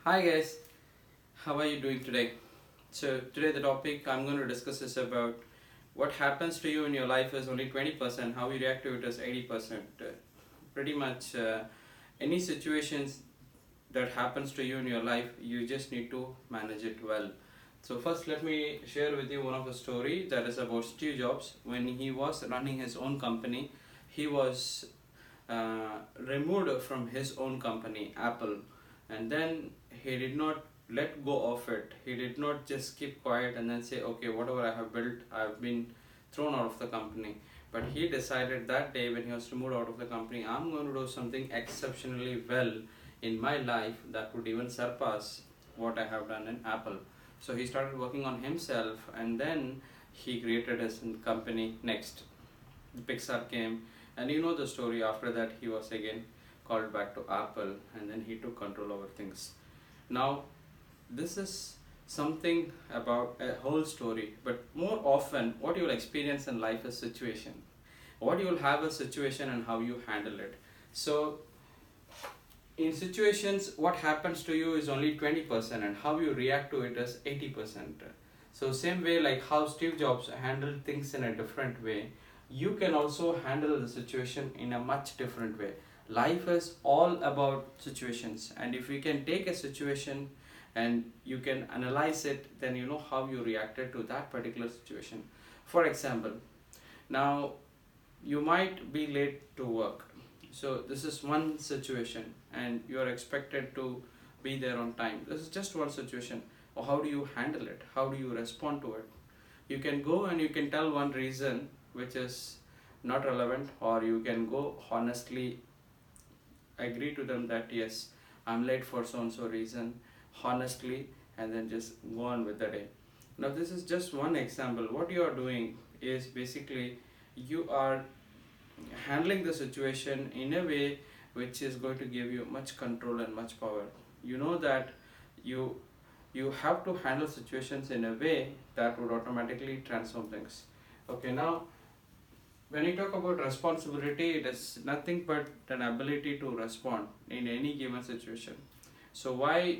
Hi guys, how are you doing today? So today the topic I'm going to discuss is about what happens to you in your life is only 20%, how you react to it is 80%. Pretty much any situations that happens to you in your life, you just need to manage it well. So first let me share with you one of the story that is about Steve Jobs. When he was running his own company, he was removed from his own company, Apple, and then he did not let go of it. He did not just keep quiet and then say, okay, whatever I have built, I've been thrown out of the company. But he decided that day when he was removed out of the company, I'm going to do something exceptionally well in my life that would even surpass what I have done in Apple. So he started working on himself, and then he created his company next. Pixar came, and you know the story. After that, he was again called back to Apple, and then he took control over things. Now, this is something about a whole story, but more often, what you will experience in life is situation. What you will have a situation and how you handle it. So, in situations, what happens to you is only 20%, and how you react to it is 80%. So, same way, like how Steve Jobs handled things in a different way, you can also handle the situation in a much different way. Life is all about situations, and if you can take a situation and you can analyze it, then you know how you reacted to that particular situation. For example, now you might be late to work. So this is one situation, and you are expected to be there on time. This is just one situation. Or how do you handle it? How do you respond to it? You can go and you can tell one reason which is not relevant, or you can go honestly agree to them that yes, I'm late for so and so reason, honestly, and then just go on with the day. Now this is just one example. What you are doing is basically you are handling the situation in a way which is going to give you much control and much power. You know that you you have to handle situations in a way that would automatically transform things. Okay, now when you talk about responsibility, it is nothing but an ability to respond in any given situation. So why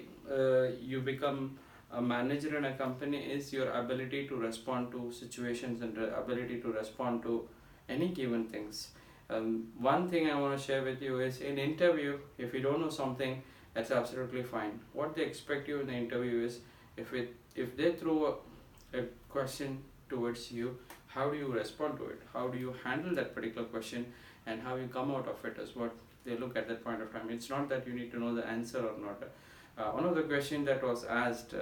you become a manager in a company is your ability to respond to situations and the ability to respond to any given things. One thing I want to share with you is in interview, if you don't know something, that's absolutely fine. What they expect you in the interview is if they throw a question towards you, how do you respond to it? How do you handle that particular question, and how you come out of it is what they look at that point of time. It's not that you need to know the answer or not. One of the questions that was asked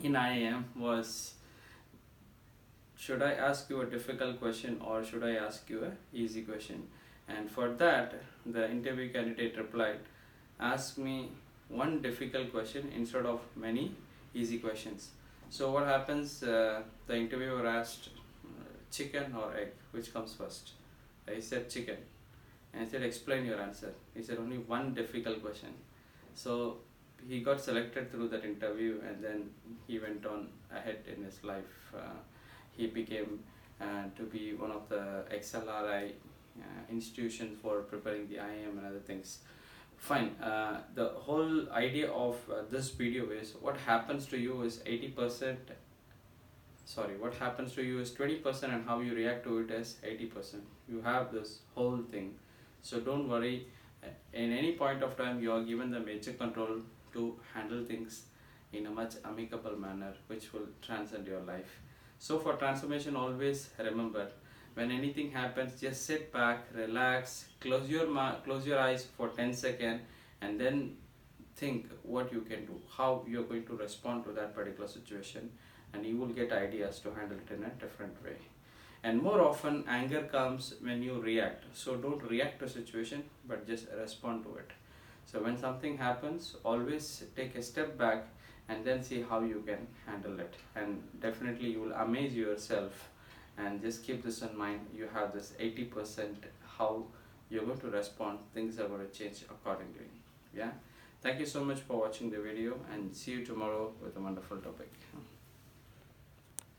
in IAM was, should I ask you a difficult question or should I ask you a easy question? And for that, the interview candidate replied, ask me one difficult question instead of many easy questions. So what happens, the interviewer asked, chicken or egg, which comes first? I said chicken. And I said, explain your answer. He said, only one difficult question. So he got selected through that interview, and then he went on ahead in his life. He became to be one of the XLRI institutions for preparing the IAM and other things. Fine. The whole idea of this video is what happens to you is 80%. Sorry, what happens to you is 20%, and how you react to it is 80%. You have this whole thing. So don't worry. In any point of time, you are given the major control to handle things in a much amicable manner, which will transcend your life. So for transformation, always remember, when anything happens, just sit back, relax, close your eyes for 10 seconds, and then think what you can do, how you're going to respond to that particular situation, and you will get ideas to handle it in a different way. And more often, anger comes when you react. So don't react to a situation, but just respond to it. So when something happens, always take a step back and then see how you can handle it. And definitely you will amaze yourself. And just keep this in mind. You have this 80% how you're going to respond. Things are going to change accordingly. Yeah. Thank you so much for watching the video, and see you tomorrow with a wonderful topic.